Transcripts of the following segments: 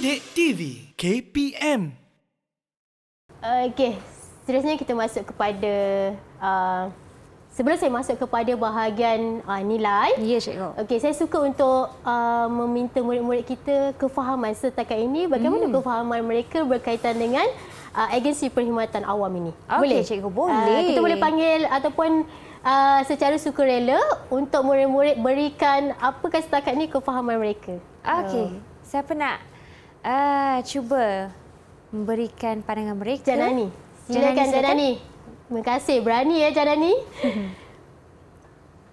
Didik TV KPM. Okey, seterusnya kita masuk kepada sebelum saya masuk kepada bahagian nilai. Ya, cikgu. Okey, saya suka untuk meminta murid-murid kita kefahaman setakat ini bagaimana kefahaman mereka berkaitan dengan agensi perkhidmatan awam ini. Okey, cikgu, boleh. Kita boleh panggil ataupun secara sukarela untuk murid-murid berikan apakah setakat ini kefahaman mereka. Okey, siapa nak cuba memberikan pandangan mereka? Janani. Silakan Janani. Terima kasih. Berani ya Janani.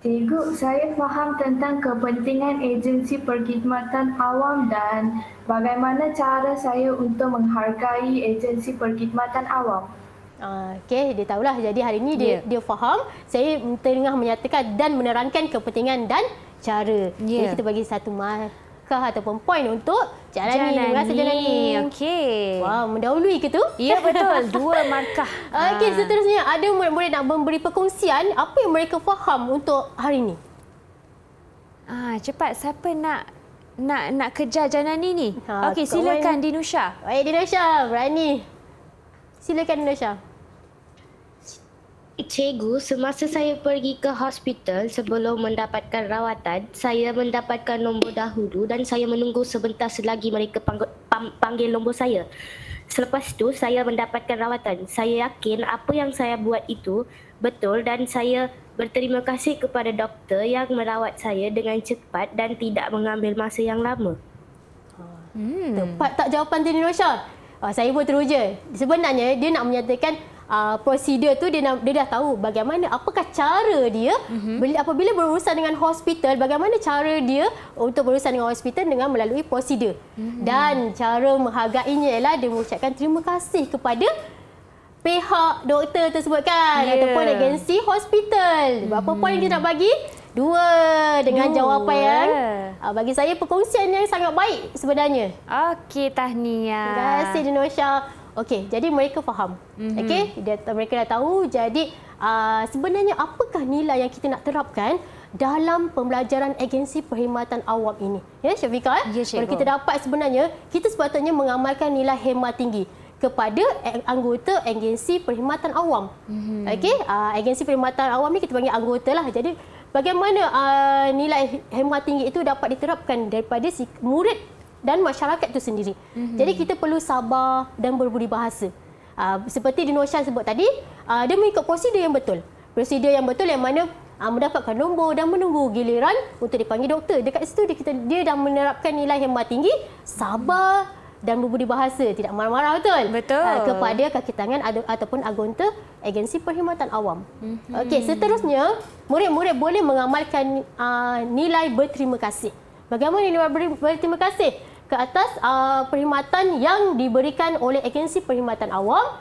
Cikgu, saya faham tentang kepentingan agensi perkhidmatan awam dan bagaimana cara saya untuk menghargai agensi perkhidmatan awam. Okey, dia tahulah. Jadi hari ini dia faham. Saya tengah menyatakan dan menerangkan kepentingan dan cara. Jadi kita bagi satu markah ataupun poin untuk Janani. Terima kasih Janani. Okey. Wah, mendahului ke tu? Ya, betul. 2 markah. Okey, seterusnya ada murid-murid nak memberi perkongsian apa yang mereka faham untuk hari ini. Cepat, siapa nak kejar Janani ni? Okey, silakan Dinusha. Baik Dinusha, berani. Silakan Dinusha. Cikgu, semasa saya pergi ke hospital sebelum mendapatkan rawatan, saya mendapatkan nombor dahulu dan saya menunggu sebentar selagi mereka panggil nombor saya. Selepas itu, saya mendapatkan rawatan. Saya yakin apa yang saya buat itu betul dan saya berterima kasih kepada doktor yang merawat saya dengan cepat dan tidak mengambil masa yang lama. Tepat tak jawapan Dinusha? Saya pun teruja. Sebenarnya dia nak menyatakan prosedur tu dia dah tahu bagaimana apakah cara dia apabila berurusan dengan hospital, bagaimana cara dia untuk berurusan dengan hospital dengan melalui prosedur. Dan cara menghargainya ialah dia mengucapkan terima kasih kepada pihak doktor tersebut kan, ataupun agensi hospital. Berapa poin dia nak bagi? 2 dengan jawapan yang bagi saya perkongsian yang sangat baik sebenarnya. Okey, tahniah. Terima kasih Dinusha. Okey, jadi mereka faham. Okey, mereka dah tahu. Jadi sebenarnya apakah nilai yang kita nak terapkan dalam pembelajaran agensi perkhidmatan awam ini? Ya, Syafiqah. Ya, cikgu. Kalau kita dapat sebenarnya kita sepatutnya mengamalkan nilai hemat tinggi kepada anggota agensi perkhidmatan awam. Okey, agensi perkhidmatan awam ni kita panggil anggota lah. Jadi bagaimana nilai hemat tinggi itu dapat diterapkan daripada si murid dan masyarakat itu sendiri. Jadi kita perlu sabar dan berbudi bahasa. Seperti Dinusha sebut tadi, dia mengikut prosedur yang betul. Prosedur yang betul yang mana mendapatkan nombor dan menunggu giliran untuk dipanggil doktor. Dekat situ dia dah menerapkan nilai hemat tinggi, sabar dan berbudi bahasa, tidak marah-marah, betul? Betul. Kepada kaki tangan ataupun anggota agensi perkhidmatan awam. Okey, seterusnya murid-murid boleh mengamalkan nilai berterima kasih. Bagaimana nilai berterima kasih ke atas perkhidmatan yang diberikan oleh agensi perkhidmatan awam?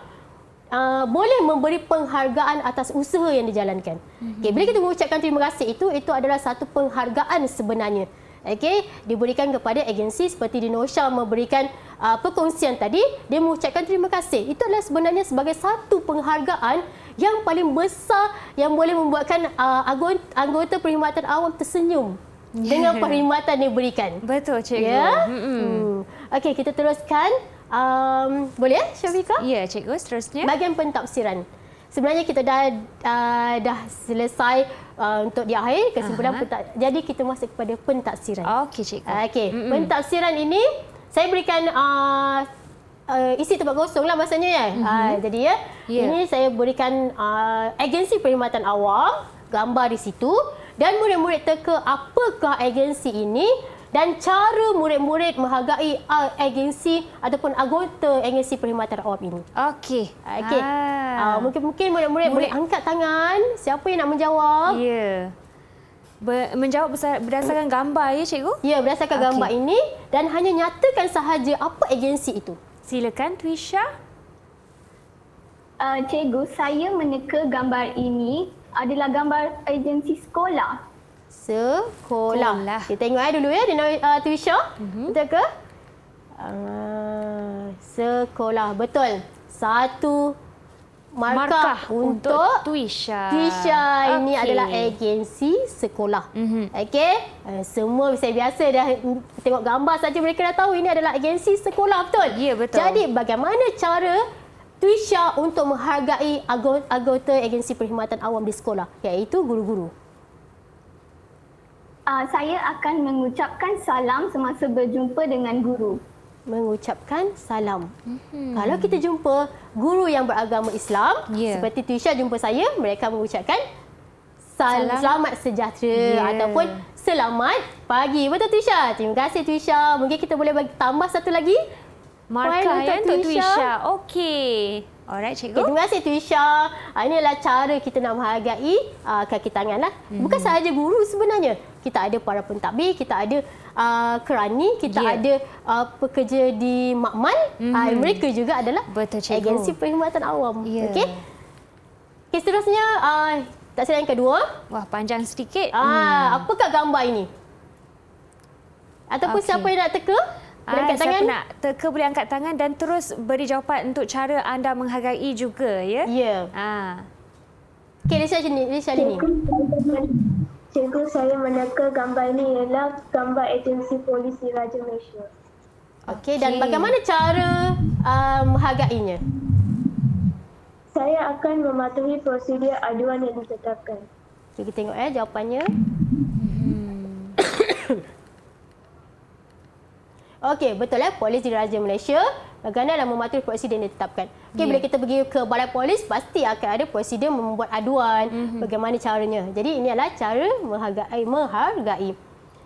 Boleh memberi penghargaan atas usaha yang dijalankan. Okay, bila kita mengucapkan terima kasih itu adalah satu penghargaan sebenarnya. Okay, diberikan kepada agensi seperti Dinusha memberikan perkongsian tadi, dia mengucapkan terima kasih. Itu adalah sebenarnya sebagai satu penghargaan yang paling besar yang boleh membuatkan anggota perkhidmatan awam tersenyum dengan perkhidmatan yang diberikan. Betul, cikgu. Ya? Okey, kita teruskan. Boleh, Syafiqah? Ya, cikgu. Seterusnya. Bahagian pentafsiran. Sebenarnya kita dah selesai untuk di akhir kesimpulan jadi kita masuk kepada pentafsiran. Okey, cikgu. Okey, pentafsiran ini saya berikan isi tempat kosong lah maksudnya ya. Jadi ini saya berikan agensi perkhidmatan awam, gambar di situ dan murid-murid teka apakah agensi ini dan cara murid-murid menghargai agensi ataupun anggota agensi perkhidmatan awam ini. Okey. Okey. Mungkin murid-murid boleh angkat tangan. Siapa yang nak menjawab? Ya. Menjawab berdasarkan gambar ya, cikgu? Ya, berdasarkan gambar ini dan hanya nyatakan sahaja apa agensi itu. Silakan Twisha. Cikgu, saya meneka gambar ini adalah gambar agensi sekolah. Sekolah. Kita tengok dulu ya, Twisha. Betul ke? Sekolah. Betul. 1, markah untuk Tuisha. Tuisha ini Okey. adalah agensi sekolah. Okey, semua biasa dah tengok gambar saja mereka dah tahu ini adalah agensi sekolah, betul? Ya, betul. Jadi bagaimana cara Tuisha untuk menghargai anggota agensi perkhidmatan awam di sekolah, iaitu guru-guru? Saya akan mengucapkan salam semasa berjumpa dengan guru. Mengucapkan salam. Kalau kita jumpa guru yang beragama Islam, Ya. seperti Tuisha jumpa saya, mereka mengucapkan Salam. selamat sejahtera Ya. ataupun selamat pagi. Betul Tuisha? Terima kasih Tuisha. Mungkin kita boleh bagi tambah satu lagi. Markah Point ya untuk Tuisha. Tuisha. Okey. Alright, Okay, cikgu. terima kasih Tuisha. Ini adalah cara kita nak menghargai kaki tangan lah. Bukan sahaja guru sebenarnya. Kita ada para pentadbir, kita ada kerani, kita Ya. ada pekerja di makmal. Mereka juga adalah Betul, cikgu. agensi perkhidmatan awam. Ya. Okey. Okay, seterusnya tak silap yang kedua. Wah, panjang sedikit. Apakah gambar ini? Ataupun Okey. siapa yang nak teka? Boleh angkat Siapa tangan? nak teka boleh angkat tangan dan terus beri jawapan untuk cara anda menghargai juga, ya? Ya. Okey, Lisha sini. Cikgu, saya meneka gambar ini ialah gambar agensi polis di Raja Malaysia. Okey, dan bagaimana cara menghargainya? Saya akan mematuhi prosedur aduan yang ditetapkan. Okay, kita tengok jawapannya. Okey, betul polis di Raja Malaysia bagaimana dalam mematuhi prosedur yang ditetapkan. Okey, bila kita pergi ke balai polis pasti akan ada prosedur membuat aduan, bagaimana caranya. Jadi ini adalah cara menghargai. Okey,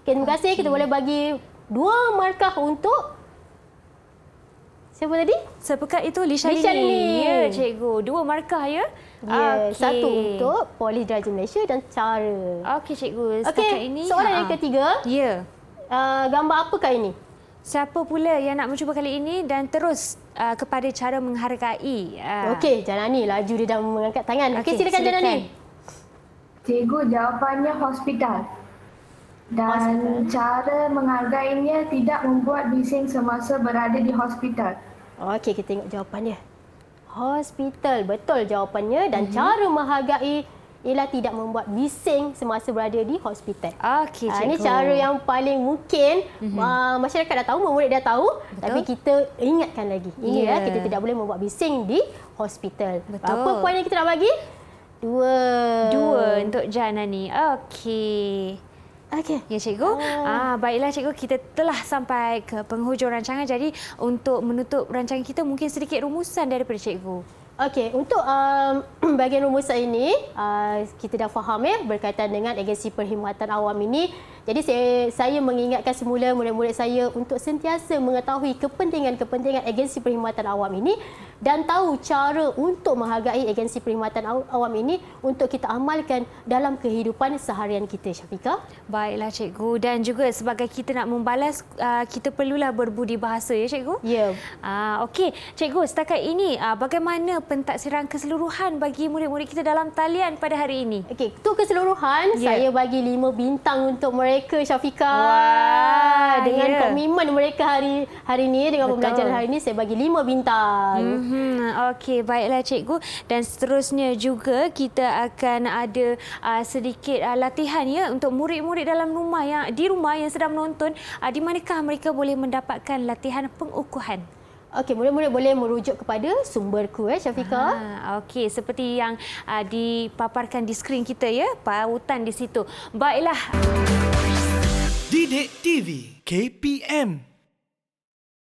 terima kasih. Kita boleh bagi 2 markah untuk siapa tadi? Siapakah itu? Lisha Lisha Lini. Lini. Ya, cikgu. 2 markah, ya? Ya, Okey. satu untuk polis Raja Malaysia dan cara. Okey, cikgu. Setakat Okey, ini. soalan yang ketiga. Ya. Gambar apakah ini? Siapa pula yang nak mencuba kali ini dan terus kepada cara menghargai. Okey, Janani laju dia dah mengangkat tangan. Okey, silakan Janani. Cikgu, jawapannya hospital. Dan cara menghargainya tidak membuat bising semasa berada di hospital. Okey, kita tengok jawapannya. Hospital, betul jawapannya dan cara menghargai ialah tidak membuat bising semasa berada di hospital. Okey, cikgu. Ini cara yang paling mungkin masyarakat dah tahu, murid dah tahu, tapi kita ingatkan lagi. Ini Ya. kita tidak boleh membuat bising di hospital. Betul. Apa poin yang kita nak bagi? 2. 2 untuk Janani. Okey. Okey. Ya, cikgu. Baiklah, cikgu. Kita telah sampai ke penghujung rancangan. Jadi, untuk menutup rancangan kita, mungkin sedikit rumusan daripada cikgu. Okey, untuk bahagian rumusan ini, kita dah faham berkaitan dengan agensi perkhidmatan awam ini. Jadi saya mengingatkan semula murid-murid saya untuk sentiasa mengetahui kepentingan-kepentingan agensi perkhidmatan awam ini dan tahu cara untuk menghargai agensi perkhidmatan awam ini untuk kita amalkan dalam kehidupan seharian kita, Syafiqah. Baiklah, cikgu. Dan juga sebagai kita nak membalas, kita perlulah berbudi bahasa, ya, cikgu? Ya. Okey, cikgu, setakat ini bagaimana pentaksiran keseluruhan bagi murid-murid kita dalam talian pada hari ini? Okey, untuk keseluruhan, Ya. saya bagi 5 bintang untuk mereka, Syafiqah. Wah, Dengan ya. komitmen mereka hari ini, dengan Betul. pembelajaran hari ini, saya bagi 5 bintang. Okey, baiklah, cikgu. Dan seterusnya juga kita akan ada sedikit latihan, ya, untuk murid-murid dalam rumah yang sedang menonton. Di manakah mereka boleh mendapatkan latihan pengukuhan? Okey, murid-murid boleh merujuk kepada sumberku, Syafiqah. Okey, seperti yang dipaparkan di skrin kita, ya, pautan di situ. Baiklah. Didik TV KPM